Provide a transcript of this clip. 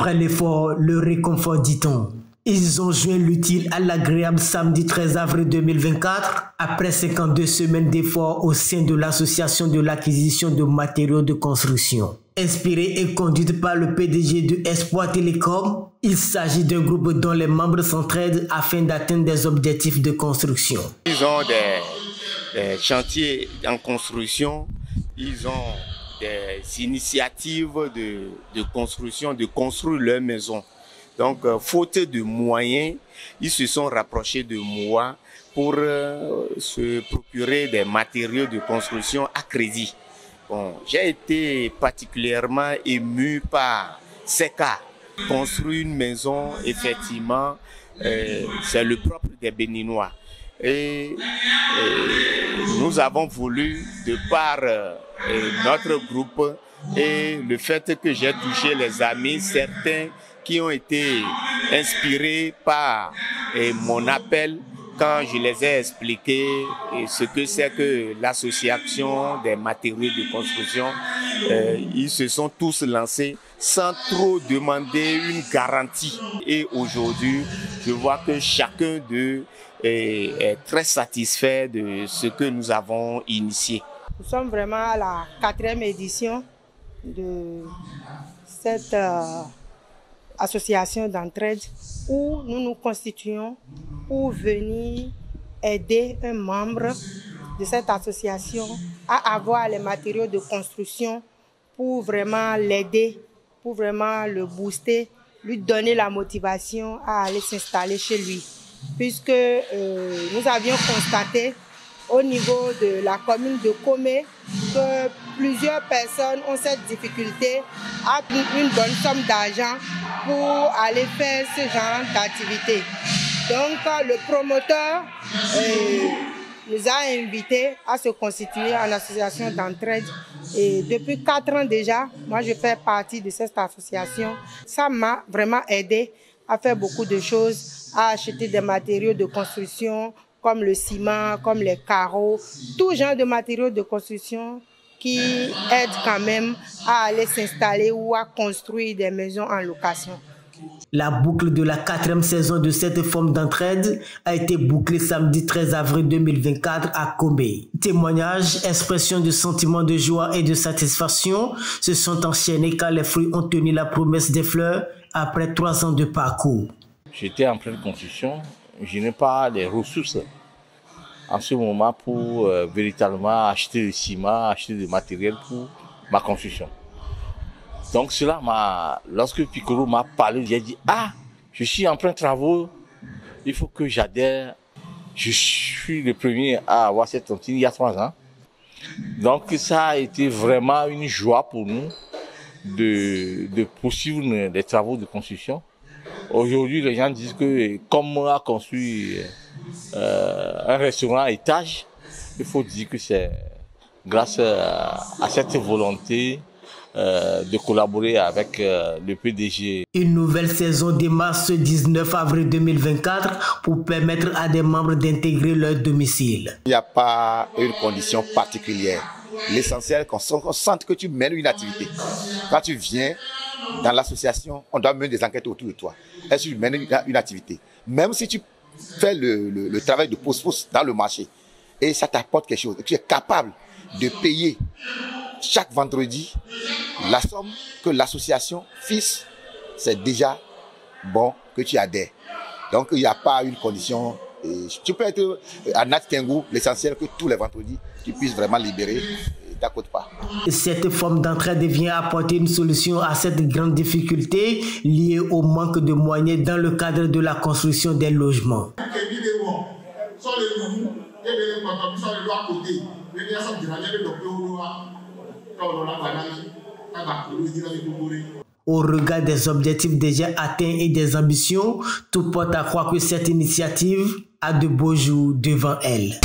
Après l'effort, le réconfort, dit-on. Ils ont joint l'utile à l'agréable samedi 13 avril 2024, après 52 semaines d'efforts au sein de l'association de l'acquisition de matériaux de construction. Inspirée et conduite par le PDG de Espoir Télécom, il s'agit d'un groupe dont les membres s'entraident afin d'atteindre des objectifs de construction. Ils ont des chantiers en construction, ils ont des initiatives de construction, de construire leur maison. Donc, faute de moyens, ils se sont rapprochés de moi pour se procurer des matériaux de construction à crédit. Bon, j'ai été particulièrement ému par ces cas. Construire une maison, effectivement, c'est le propre des Béninois. Et nous avons voulu, de par notre groupe et le fait que j'ai touché les amis, certains qui ont été inspirés par mon appel quand je les ai expliqué ce que c'est que l'association des matériaux de construction. Ils se sont tous lancés sans trop demander une garantie. Et aujourd'hui, je vois que chacun d'eux est très satisfait de ce que nous avons initié. Nous sommes vraiment à la 4e édition de cette association d'entraide où nous nous constituons pour venir aider un membre de cette association à avoir les matériaux de construction pour vraiment l'aider, pour vraiment le booster, lui donner la motivation à aller s'installer chez lui. Puisque nous avions constaté au niveau de la commune de Komé que plusieurs personnes ont cette difficulté à une bonne somme d'argent pour aller faire ce genre d'activité. Donc le promoteur nous a invités à se constituer en association d'entraide. Et depuis 4 ans déjà, moi je fais partie de cette association. Ça m'a vraiment aidé à faire beaucoup de choses, à acheter des matériaux de construction comme le ciment, comme les carreaux, tout genre de matériaux de construction qui aident quand même à aller s'installer ou à construire des maisons en location. La boucle de la 4e saison de cette forme d'entraide a été bouclée samedi 13 avril 2024 à Komé. Témoignages, expressions de sentiments de joie et de satisfaction se sont enchaînés car les fruits ont tenu la promesse des fleurs après 3 ans de parcours. J'étais en pleine construction, je n'ai pas les ressources en ce moment pour véritablement acheter du ciment, acheter du matériel pour ma construction. Donc cela lorsque Piccolo m'a parlé, j'ai dit, je suis en plein travaux, il faut que j'adhère. Je suis le premier à avoir cette tontine il y a 3 ans. Donc ça a été vraiment une joie pour nous de poursuivre les travaux de construction. Aujourd'hui, les gens disent que comme on a construit un restaurant à étage, il faut dire que c'est grâce à cette volonté de collaborer avec le PDG. Une nouvelle saison démarre ce 19 avril 2024 pour permettre à des membres d'intégrer leur domicile. Il n'y a pas une condition particulière. L'essentiel, qu'on sente que tu mènes une activité. Quand tu viens dans l'association, on doit mener des enquêtes autour de toi. Est-ce que tu mènes une activité? Même si tu fais le travail de pose-pose dans le marché et ça t'apporte quelque chose, et tu es capable de payer chaque vendredi la somme que l'association fixe, c'est déjà bon que tu adhères. Donc il n'y a pas une condition. Tu peux être à Nat Kengou, l'essentiel que tous les vendredis, tu puisses vraiment libérer ta quote-part. Cette forme d'entraide vient apporter une solution à cette grande difficulté liée au manque de moyens dans le cadre de la construction des logements. Au regard des objectifs déjà atteints et des ambitions, tout porte à croire que cette initiative a de beaux jours devant elle.